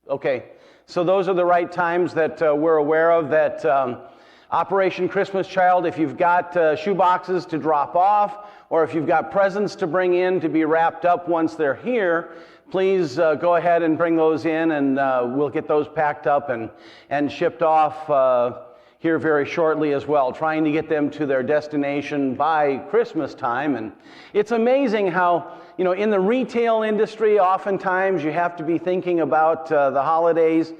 Okay, so those are the right times that we're aware of that Operation Christmas Child, if you've got shoe boxes to drop off, or if you've got presents to bring in to be wrapped up once they're here, please go ahead and bring those in, and we'll get those packed up and shipped off here very shortly as well, trying to get them to their destination by Christmas time. And it's amazing how, you know, in the retail industry, oftentimes you have to be thinking about the holidays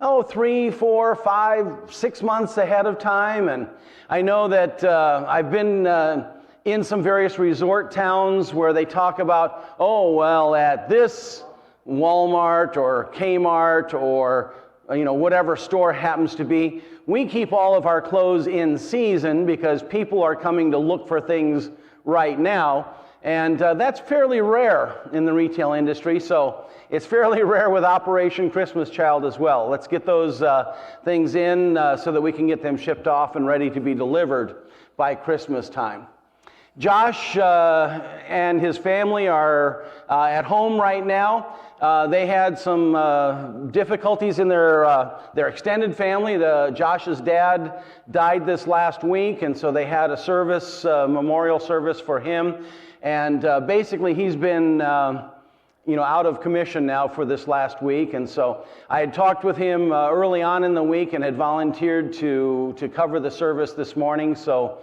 3, 4, 5, 6 months ahead of time. And I know that I've been in some various resort towns where they talk about, oh, well, at this Walmart or Kmart or whatever store happens to be, we keep all of our clothes in season because people are coming to look for things right now. And that's fairly rare in the retail industry, so it's fairly rare with Operation Christmas Child as well. Let's get those things in so that we can get them shipped off and ready to be delivered by Christmas time. Josh and his family are at home right now. They had some difficulties in their extended family. Josh's dad died this last week, and so they had a service, memorial service for him. And basically, he's been out of commission now for this last week. And so I had talked with him early on in the week and had volunteered to cover the service this morning. So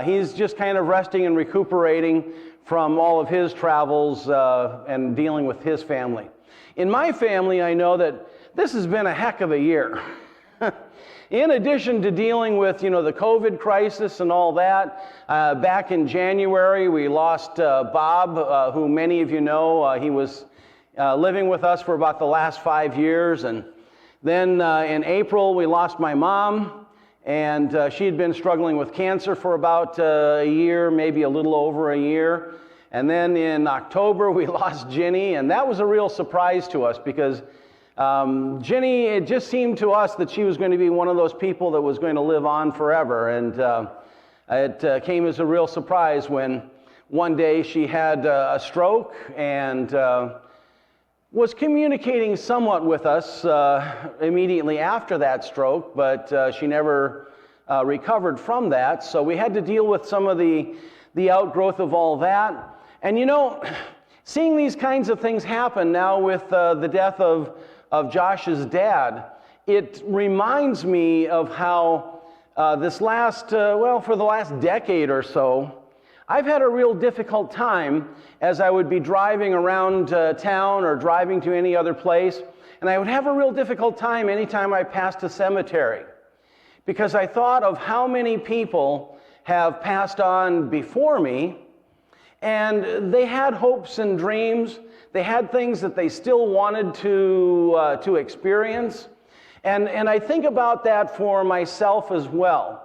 he's just kind of resting and recuperating from all of his travels and dealing with his family. In my family, I know that this has been a heck of a year. In addition to dealing with, the COVID crisis and all that, back in January, we lost Bob, who many of you know. He was living with us for about the last 5 years. And then in April, we lost my mom. And she had been struggling with cancer for about a year, maybe a little over a year. And then in October, we lost Ginny, and that was a real surprise to us because Ginny, it just seemed to us that she was going to be one of those people that was going to live on forever. And it came as a real surprise when one day she had a stroke and was communicating somewhat with us immediately after that stroke, but she never recovered from that. So we had to deal with some of the outgrowth of all that. And seeing these kinds of things happen now with the death of Josh's dad, it reminds me of how this last, for the last decade or so, I've had a real difficult time as I would be driving around town or driving to any other place, and I would have a real difficult time anytime I passed a cemetery, because I thought of how many people have passed on before me, and they had hopes and dreams. They had things that they still wanted to experience. And I think about that for myself as well.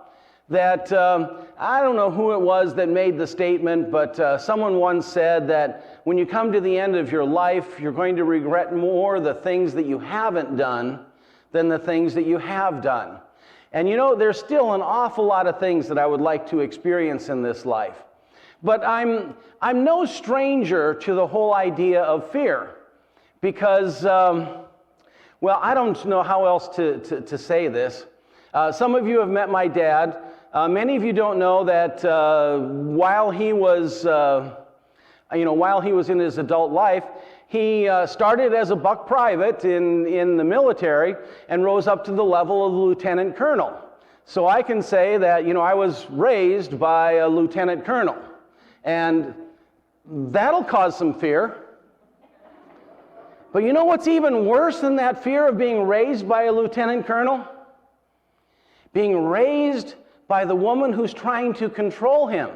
That I don't know who it was that made the statement, but someone once said that when you come to the end of your life, you're going to regret more the things that you haven't done than the things that you have done. And there's still an awful lot of things that I would like to experience in this life. But I'm no stranger to the whole idea of fear because, I don't know how else to say this. Some of you have met my dad. Many of you don't know that while he was in his adult life, he started as a buck private in the military and rose up to the level of lieutenant colonel. So I can say that, I was raised by a lieutenant colonel. And that'll cause some fear. But what's even worse than that fear of being raised by a lieutenant colonel? Being raised by the woman who's trying to control him.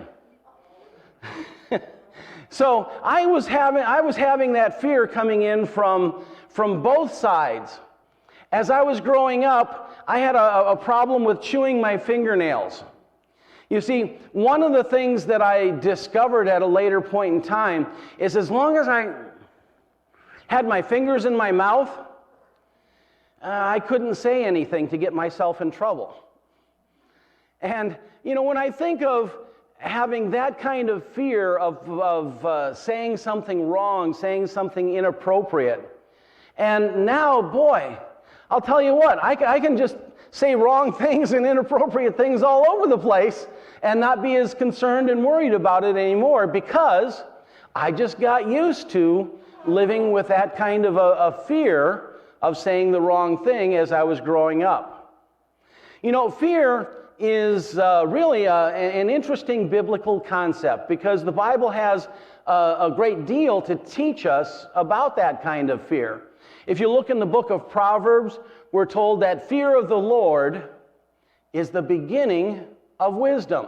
So I was having that fear coming in from both sides. As I was growing up, I had a problem with chewing my fingernails. You see, one of the things that I discovered at a later point in time is as long as I had my fingers in my mouth, I couldn't say anything to get myself in trouble. And, when I think of having that kind of fear of saying something wrong, saying something inappropriate, And now, boy, I'll tell you what, I can just say wrong things and inappropriate things all over the place and not be as concerned and worried about it anymore, because I just got used to living with that kind of a fear of saying the wrong thing as I was growing up. You know, fear is really an interesting biblical concept, because the Bible has a great deal to teach us about that kind of fear. If you look in the book of Proverbs, we're told that fear of the Lord is the beginning of wisdom.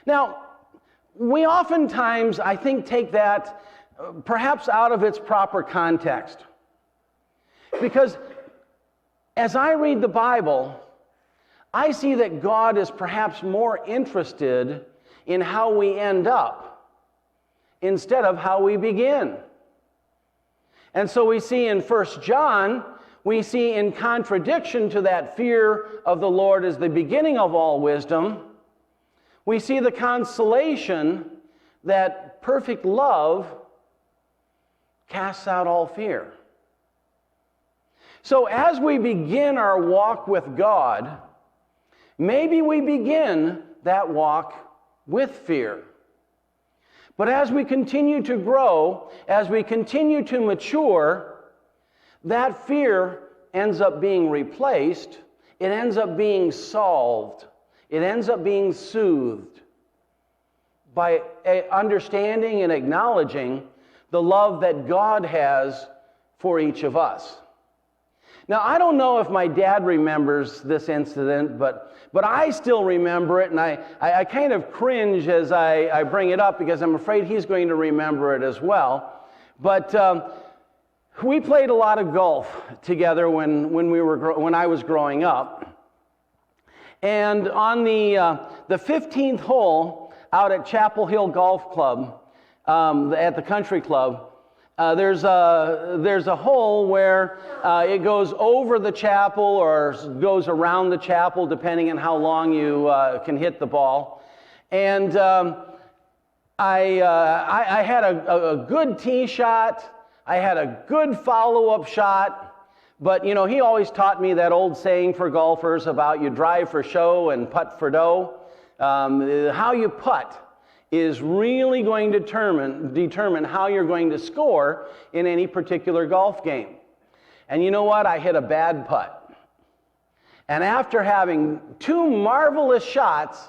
Now, we oftentimes, I think, take that perhaps out of its proper context. Because as I read the Bible, I see that God is perhaps more interested in how we end up instead of how we begin. And so we see in 1 John, we see in contradiction to that fear of the Lord as the beginning of all wisdom, we see the consolation that perfect love casts out all fear. So as we begin our walk with God, maybe we begin that walk with fear. But as we continue to grow, as we continue to mature, that fear ends up being replaced. It ends up being solved. It ends up being soothed by understanding and acknowledging the love that God has for each of us. Now, I don't know if my dad remembers this incident, but I still remember it, and I kind of cringe as I bring it up, because I'm afraid he's going to remember it as well. But we played a lot of golf together when I was growing up. And on the 15th hole out at Chapel Hill Golf Club, at the country club, there's a hole where it goes over the chapel or goes around the chapel, depending on how long you can hit the ball. And I had a good tee shot. I had a good follow-up shot. But, you know, he always taught me that old saying for golfers about you drive for show and putt for dough. How you putt is really going to determine how you're going to score in any particular golf game. And you know what? I hit a bad putt. And after having two marvelous shots,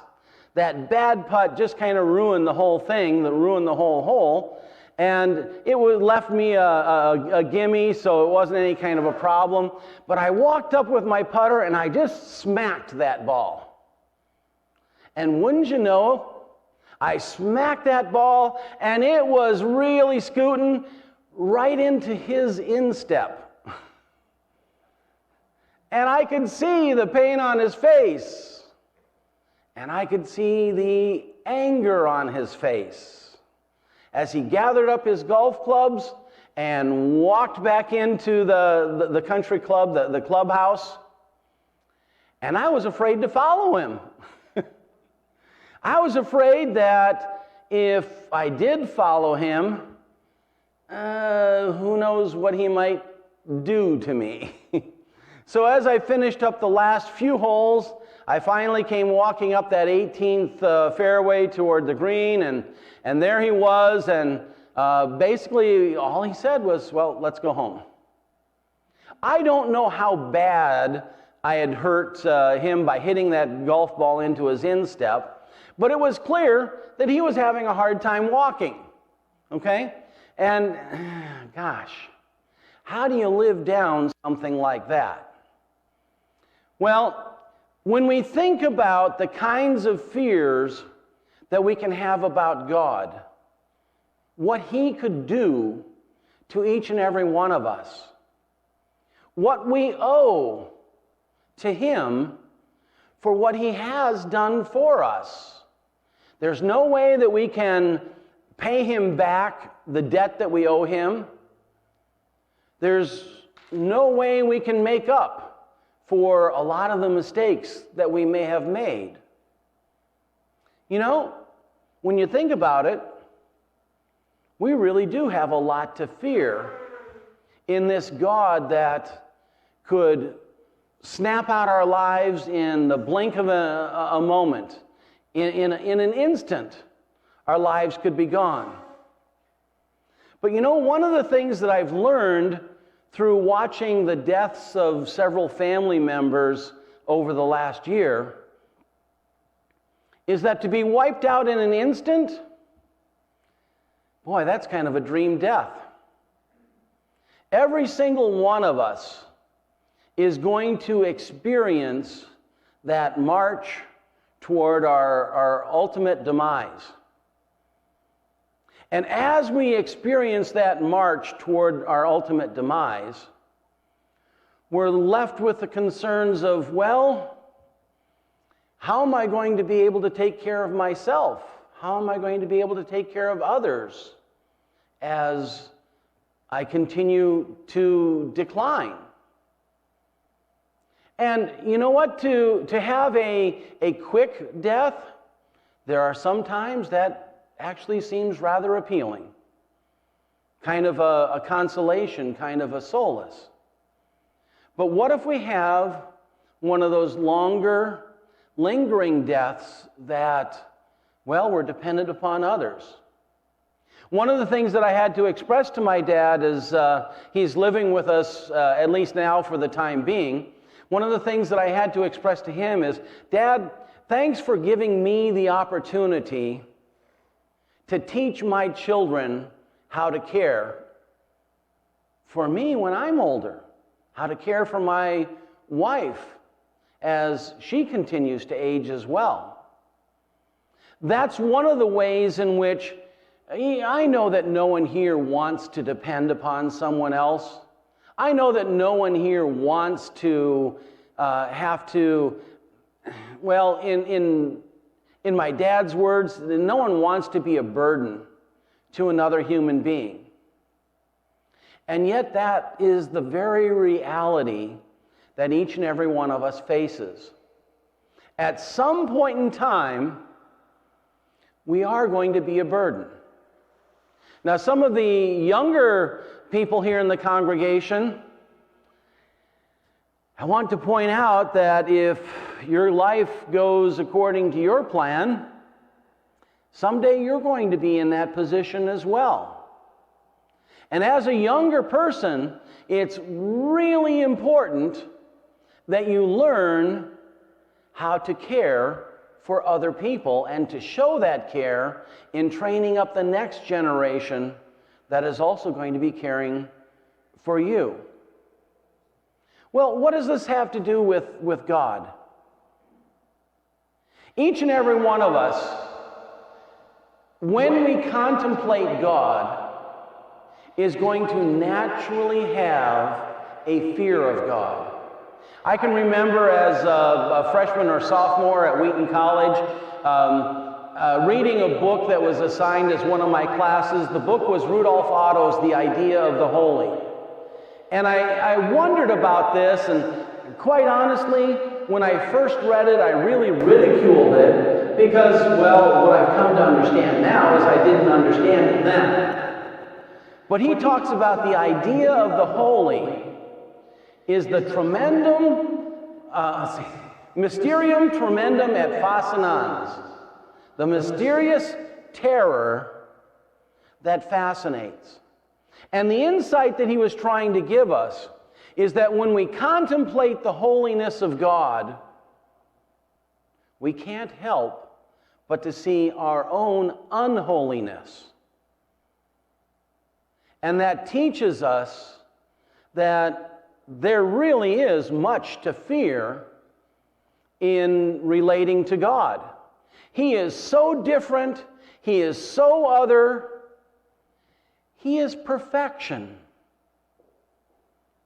that bad putt just kind of ruined the whole thing, ruined the whole hole. And it left me a gimme, so it wasn't any kind of a problem. But I walked up with my putter and I just smacked that ball. And wouldn't you know, I smacked that ball, and it was really scooting right into his instep. And I could see the pain on his face. And I could see the anger on his face as he gathered up his golf clubs and walked back into the country club, the clubhouse. And I was afraid to follow him. I was afraid that if I did follow him, who knows what he might do to me. So as I finished up the last few holes, I finally came walking up that 18th fairway toward the green, and there he was, and basically all he said was, well, let's go home. I don't know how bad I had hurt him by hitting that golf ball into his instep, but it was clear that he was having a hard time walking, okay? And gosh, how do you live down something like that? Well, when we think about the kinds of fears that we can have about God, what He could do to each and every one of us, what we owe to Him for what He has done for us. There's no way that we can pay Him back the debt that we owe Him. There's no way we can make up for a lot of the mistakes that we may have made. You know, when you think about it, we really do have a lot to fear in this God that could snap out our lives in the blink of a moment. In an instant, our lives could be gone. But you know, one of the things that I've learned through watching the deaths of several family members over the last year is that to be wiped out in an instant, boy, that's kind of a dream death. Every single one of us is going to experience that march toward our ultimate demise. And as we experience that march toward our ultimate demise, we're left with the concerns of, well, how am I going to be able to take care of myself? How am I going to be able to take care of others as I continue to decline? And you know what? To have a quick death, there are some times that actually seems rather appealing. Kind of a consolation, kind of a solace. But what if we have one of those longer, lingering deaths that, well, we're dependent upon others? One of the things that I had to express to my dad is, he's living with us, at least now for the time being. One of the things that I had to express to him is, Dad, thanks for giving me the opportunity to teach my children how to care for me when I'm older, how to care for my wife as she continues to age as well. That's one of the ways in which I know that no one here wants to depend upon someone else. I know that no one here wants to have to, well, in my dad's words, no one wants to be a burden to another human being. And yet that is the very reality that each and every one of us faces. At some point in time, we are going to be a burden. Now, some of the younger people here in the congregation, I want to point out that if your life goes according to your plan, someday you're going to be in that position as well. And as a younger person, it's really important that you learn how to care for other people and to show that care in training up the next generation that is also going to be caring for you. Well, what does this have to do with God? Each and every one of us, when we contemplate God, is going to naturally have a fear of God. I can remember as a freshman or sophomore at Wheaton College, reading a book that was assigned as one of my classes. The book was Rudolf Otto's The Idea of the Holy. And I wondered about this, and quite honestly, when I first read it, I really ridiculed it because, well, what I've come to understand now is I didn't understand it then. But he talks about the idea of the holy is the mysterium tremendum et fascinans, the mysterious terror that fascinates. And the insight that he was trying to give us is that when we contemplate the holiness of God, we can't help but to see our own unholiness. And that teaches us that there really is much to fear in relating to God. He is so different. He is so other. He is perfection.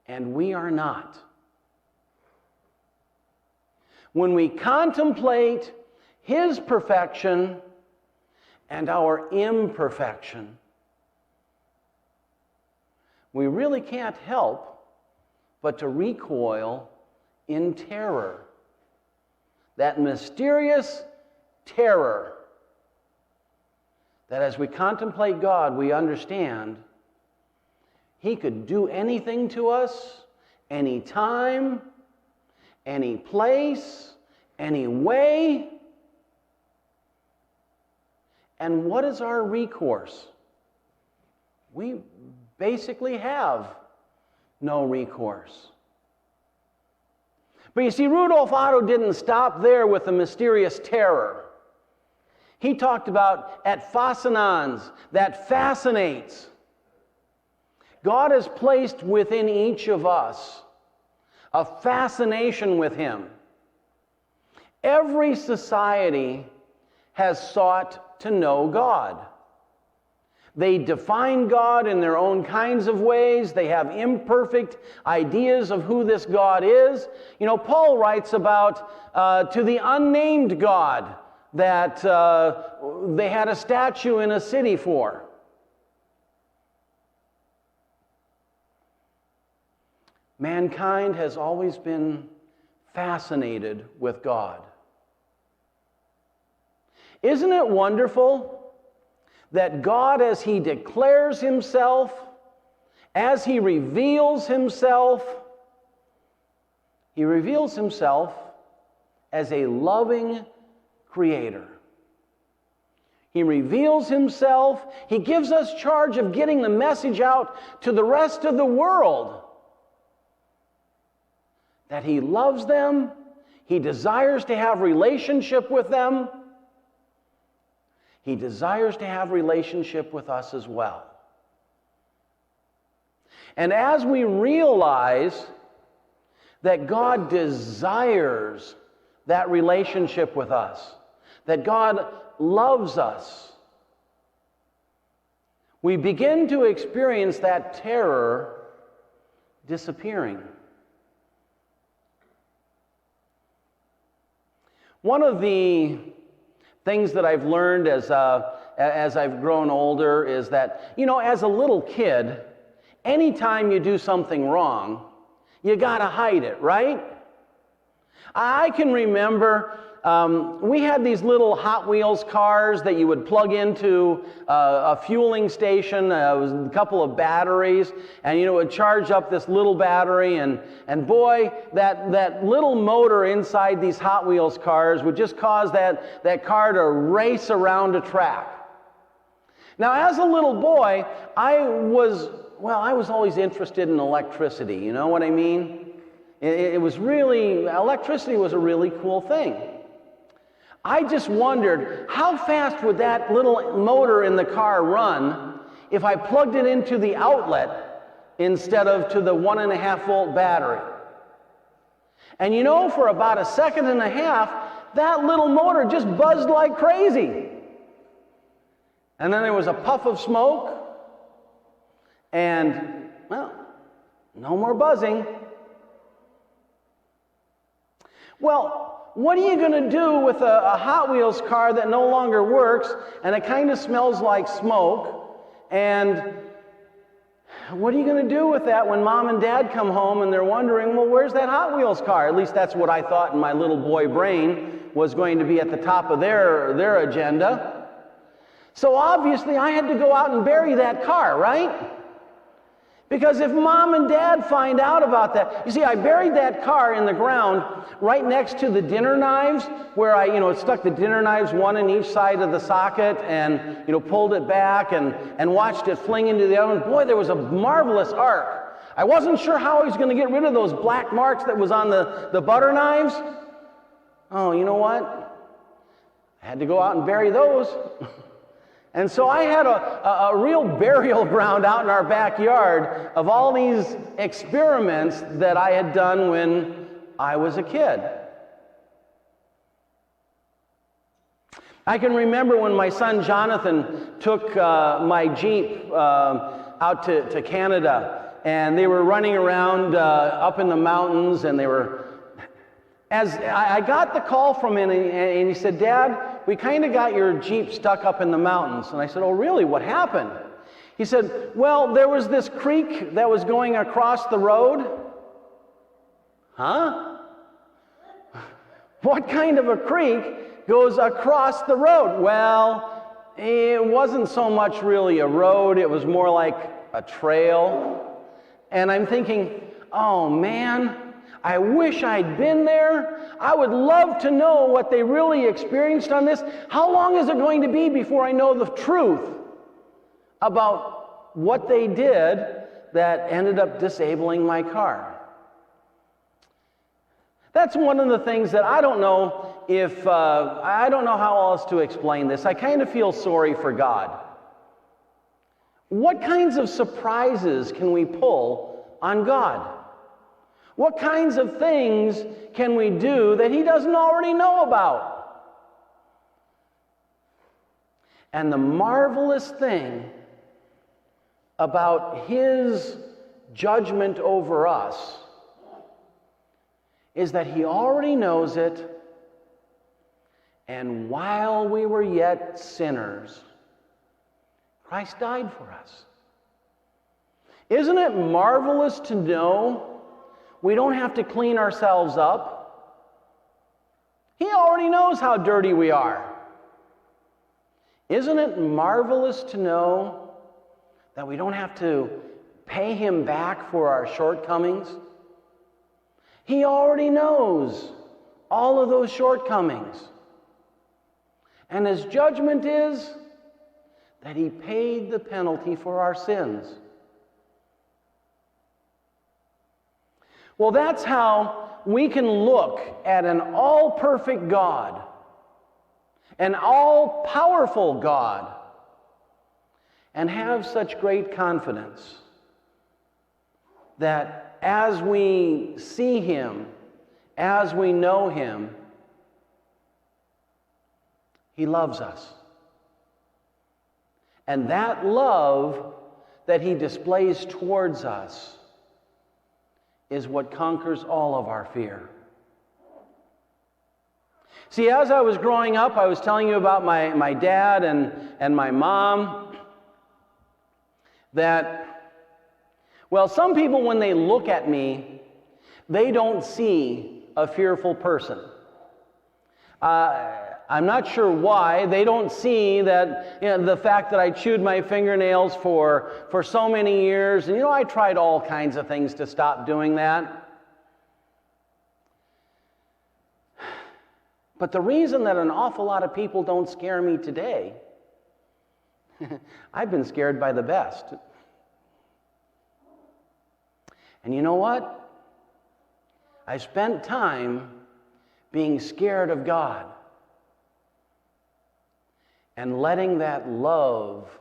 And we are not. When we contemplate His perfection and our imperfection, we really can't help but to recoil in terror. That mysterious terror that as we contemplate God, we understand He could do anything to us, anytime, any place, any way. And what is our recourse? We basically have no recourse. But you see, Rudolf Otto didn't stop there with the mysterious terror. He talked about at fascinans, that fascinates. God has placed within each of us a fascination with Him. Every society has sought to know God. They define God in their own kinds of ways. They have imperfect ideas of who this God is. You know, Paul writes about to the unnamed God that they had a statue in a city for. Mankind has always been fascinated with God. Isn't it wonderful that God, as He declares Himself, as He reveals Himself as a loving Creator. He reveals Himself. He gives us charge of getting the message out to the rest of the world that He loves them. He desires to have relationship with them. He desires to have relationship with us as well. And as we realize that God desires that relationship with us, that God loves us, we begin to experience that terror disappearing. One of the things that I've learned as I've grown older is that, you know, as a little kid, anytime you do something wrong, you got to hide it, right? I can remember we had these little Hot Wheels cars that you would plug into a fueling station. It was a couple of batteries, and it would charge up this little battery, and boy, that little motor inside these Hot Wheels cars would just cause that car to race around a track. Now, as a little boy, I was always interested in electricity. You know what I mean? Electricity was a really cool thing. I just wondered, how fast would that little motor in the car run if I plugged it into the outlet instead of to the 1.5 volt battery? And for about a second and a half, that little motor just buzzed like crazy. And then there was a puff of smoke, and, well, no more buzzing. Well, what are you going to do with a Hot Wheels car that no longer works, and it kind of smells like smoke? And what are you going to do with that when Mom and Dad come home and they're wondering, well, where's that Hot Wheels car? At least that's what I thought in my little boy brain was going to be at the top of their agenda. So obviously I had to go out and bury that car, right? Because if Mom and Dad find out about that, you see, I buried that car in the ground right next to the dinner knives, where I, stuck the dinner knives one in each side of the socket and, pulled it back and watched it fling into the oven. Boy, there was a marvelous arc. I wasn't sure how I was going to get rid of those black marks that was on the butter knives. Oh, you know what? I had to go out and bury those. And so I had a real burial ground out in our backyard of all these experiments that I had done when I was a kid. I can remember when my son Jonathan took my Jeep out to Canada, and they were running around up in the mountains, and as I got the call from him, and he said, "Dad, we kind of got your Jeep stuck up in the mountains." And I said, "Oh, really? What happened?" He said, "Well, there was this creek that was going across the road." Huh? What kind of a creek goes across the road? Well, it wasn't so much really a road. It was more like a trail. And I'm thinking, oh man, I wish I'd been there. I would love to know what they really experienced on this. How long is it going to be before I know the truth about what they did that ended up disabling my car? That's one of the things that I don't know I don't know how else to explain this. I kind of feel sorry for God. What kinds of surprises can we pull on God? What kinds of things can we do that He doesn't already know about? And the marvelous thing about His judgment over us is that He already knows it, and while we were yet sinners, Christ died for us. Isn't it marvelous to know we don't have to clean ourselves up? He already knows how dirty we are. Isn't it marvelous to know that we don't have to pay Him back for our shortcomings? He already knows all of those shortcomings. And His judgment is that He paid the penalty for our sins. Well, that's how we can look at an all-perfect God, an all-powerful God, and have such great confidence that as we see Him, as we know Him, He loves us. And that love that He displays towards us is what conquers all of our fear. See, as I was growing up, I was telling you about my dad and my mom, that, well, some people, when they look at me, they don't see a fearful person. I'm not sure why. They don't see that, the fact that I chewed my fingernails for so many years. And I tried all kinds of things to stop doing that. But the reason that an awful lot of people don't scare me today, I've been scared by the best. And you know what? I spent time being scared of God and letting that love